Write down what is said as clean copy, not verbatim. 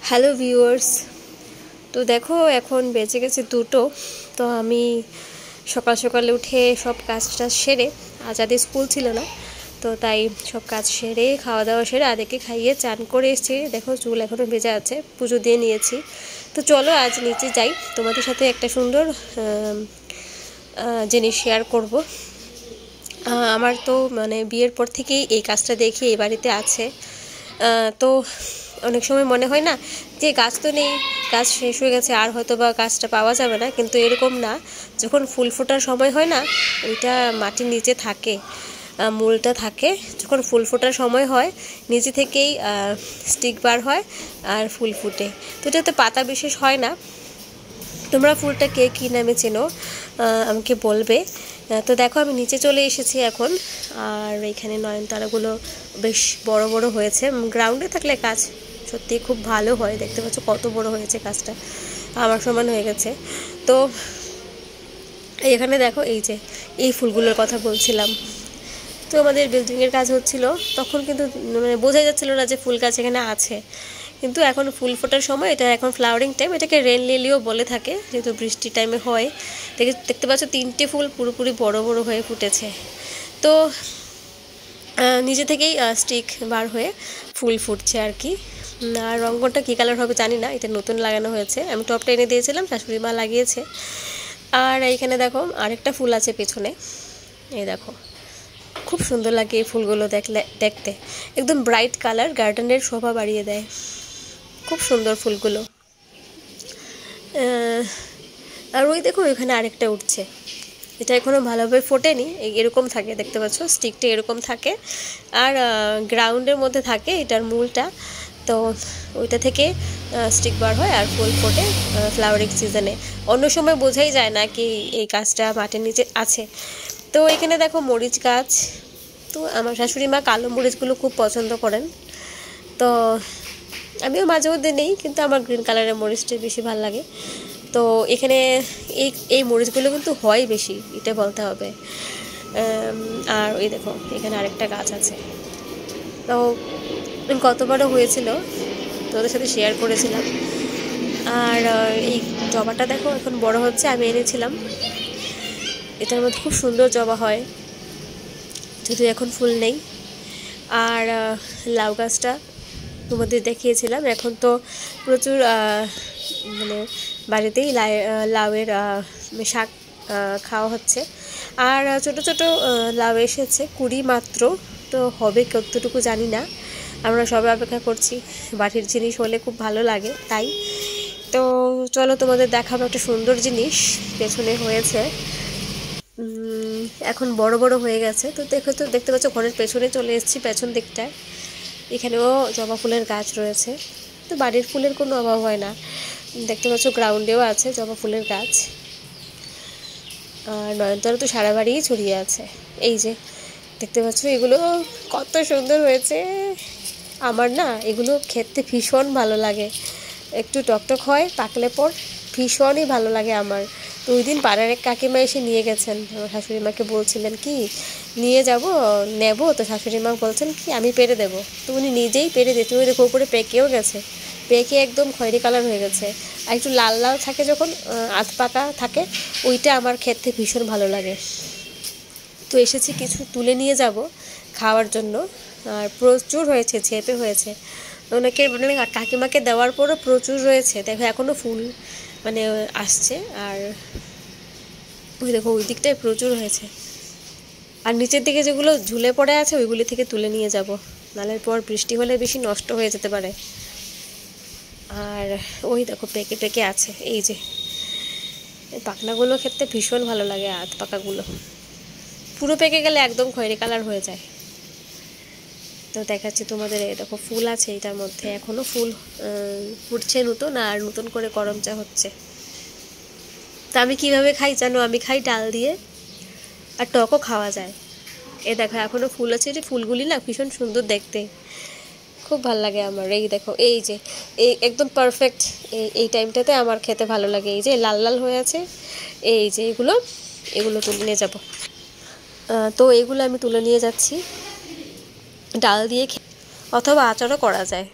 Hello viewers, তো দেখো এখন বেজে গেছে 2টো। তো আমি সকাল সকালে উঠে সব কাজটা সেরে, আজ আদি স্কুল ছিল না, তো তাই সব কাজ সেরে খাওয়া দাওয়া সেরে আদেরকে খাইয়ে চান করে এসেছি। দেখো চুল এখনও ভেজা আছে, পুজো দিয়ে নিয়েছি। তো চলো আজ নিচে যাই, তোমাদের সাথে একটা সুন্দর জিনিস শেয়ার করব। আমার তো মানে বিয়ের পর থেকেই এই কাজটা দেখি এই বাড়িতে আছে। তো অনেক সময় মনে হয় না যে গাছ তো নেই, গাছ শেষ হয়ে গেছে, আর হয়তো বা গাছটা পাওয়া যাবে না, কিন্তু এরকম না। যখন ফুল ফোটার সময় হয় না, ওইটা মাটির নিচে থাকে, মূলটা থাকে। যখন ফুল ফোটার সময় হয় নিচে থেকেই স্টিক বার হয় আর ফুল ফুটে। তো এটাতে পাতা বিশেষ হয় না। তোমরা ফুলটা কে কী নামে চেনো আমাকে বলবে। তো দেখো আমি নিচে চলে এসেছি এখন, আর এখানে নয়নতারাগুলো বেশ বড় বড় হয়েছে। গ্রাউন্ডে থাকলে কাজ সত্যি খুব ভালো হয়। দেখতে পাচ্ছ কত বড় হয়েছে কাজটা, আমার সমান হয়ে গেছে। তো এখানে দেখো এই যে এই ফুলগুলোর কথা বলছিলাম। তো আমাদের বিল্ডিংয়ের কাজ হচ্ছিল, তখন কিন্তু মানে বোঝা যাচ্ছিল না যে ফুল গাছ এখানে আছে। কিন্তু এখন ফুল ফোটার সময়, এটা এখন ফ্লাওয়ারিং টাইম, এটাকে রেন লিলিও বলে থাকে, যেহেতু বৃষ্টির টাইমে হয়। দেখতে পাচ্ছ 3টে ফুল পুরোপুরি বড় বড় হয়ে ফুটেছে। তো নিজে থেকেই স্টিক বার হয়ে ফুল ফুটছে আর কি। আর রঙটা কী কালার হবে জানি না, এটা নতুন লাগানো হয়েছে। আমি টপটা এনে দিয়েছিলাম, শাশুড়ি মা লাগিয়েছে। আর এইখানে দেখো আরেকটা ফুল আছে পেছনে, এই দেখো খুব সুন্দর লাগে এই ফুলগুলো দেখতে একদম ব্রাইট কালার, গার্ডেনের শোভা বাড়িয়ে দেয়। খুব সুন্দর ফুলগুলো। আর ওই দেখো এখানে আরেকটা উঠছে, এটা এখনও ভালোভাবে ফোটেনি, এরকম থাকে দেখতে পাচ্ছ, স্টিকটা এরকম থাকে আর গ্রাউন্ডের মধ্যে থাকে এটার মূলটা। তো ওইটা থেকে স্টিক বার হয় আর ফুল ফোটে ফ্লাওয়ারিং সিজনে। অন্য সময় বোঝাই যায় না কি এই গাছটা মাটির নিচে আছে। তো এখানে দেখো মরিচ গাছ। তো আমার শাশুড়ি মা কালো মরিচগুলো খুব পছন্দ করেন, তো আমিও মাঝে মধ্যে নেই, কিন্তু আমার গ্রিন কালারের মরিচটা বেশি ভালো লাগে। তো এখানে এই মরিচগুলো কিন্তু হয় বেশি, এটা বলতে হবে। আর ওই দেখো এখানে আরেকটা গাছ আছে, তো কতবারও হয়েছিল, তোদের সাথে শেয়ার করেছিলাম। আর এই জবাটা দেখো এখন বড় হচ্ছে, আমি এনেছিলাম। এটার মধ্যে খুব সুন্দর জবা হয়, যদিও এখন ফুল নেই। আর লাউ গাছটা তোমাদের দেখিয়েছিলাম, এখন তো প্রচুর মানে বাড়িতেই লাউয়ের শাক খাওয়া হচ্ছে। আর ছোট ছোট লাউ এসেছে, কুড়ি মাত্র, তো হবে কতটুকু জানি না। আমরা সবাই অপেক্ষা করছি, বাড়ির জিনিস হলে খুব ভালো লাগে তাই। তো চলো তোমাদের দেখাবো একটা সুন্দর জিনিস পেছনে হয়েছে, এখন বড় বড় হয়ে গেছে। তো দেখতে পাচ্ছ ঘরের পেছনে চলে এসেছি, পেছন দিকটায় এখানেও জবা ফুলের গাছ রয়েছে। তো বাড়ির ফুলের কোনো অভাব হয় না। দেখতে পাচ্ছ গ্রাউন্ডেও আছে জবা ফুলের গাছ। আর নয়নতারা তো সারা বাড়িই ছড়িয়ে আছে। এই যে দেখতে পাচ্ছ এগুলো কত সুন্দর হয়েছে। আমার না এগুলো খেতে ভীষণ ভালো লাগে, একটু টকটক হয়, পাকলে পর ভীষণই ভালো লাগে আমার। তো ওই দিন পাড়ার এক কাকিমা এসে নিয়ে গেছেন, আমার শাশুড়ি মাকে বলছিলেন কি নিয়ে যাব নেব, তো শাশুড়ি মা বলছেন কি আমি পেরে দেবো। তো উনি নিজেই পেরে দিতে, ওই দেখো উপরে পেকেও গেছে, পেকে একদম খয়েরি কালার হয়ে গেছে। আর একটু লাল লাল থাকে যখন আধ পাকা থাকে, ওইটা আমার খেতে ভীষণ ভালো লাগে। তো এসেছি কিছু তুলে নিয়ে যাব খাওয়ার জন্য। আর প্রচুর হয়েছে, ঝেপে হয়েছে, ওনাকে মানে কাকিমাকে দেওয়ার পরও প্রচুর রয়েছে। দেখো এখনও ফুল মানে আসছে, আর ওই দেখো ওই দিকটায় প্রচুর হয়েছে। আর নিচের দিকে যেগুলো ঝুলে পড়ে আছে ওইগুলি থেকে তুলে নিয়ে যাব, নালের পর বৃষ্টি হলে বেশি নষ্ট হয়ে যেতে পারে। আর ওই দেখো পেকে পেকে আছে, এই যে পাকনাগুলো খেতে ভীষণ ভালো লাগে, আধ পাকাগুলো। পুরো পেকে গেলে একদম খয়েরি কালার হয়ে যায়। তো দেখাচ্ছি তোমাদের, দেখো ফুল আছে এটার মধ্যে, এখনও ফুল ফুটছে নতুন, আর নতুন করে গরম চা হচ্ছে। তা আমি কীভাবে খাই জানো, আমি খাই ডাল দিয়ে, আর টকও খাওয়া যায়। এ দেখো এখনও ফুল আছে, যে ফুলগুলি না ভীষণ সুন্দর দেখতে, খুব ভালো লাগে আমার। এই দেখো এই যে এই একদম পারফেক্ট, এই টাইমটাতে আমার খেতে ভালো লাগে। এই যে লাল লাল হয়ে আছে, এই যে এগুলো তুলে নিয়ে যাব। তো এগুলো আমি তুলে নিয়ে যাচ্ছি, ডাল দিয়ে অথবা আচারও করা যায়।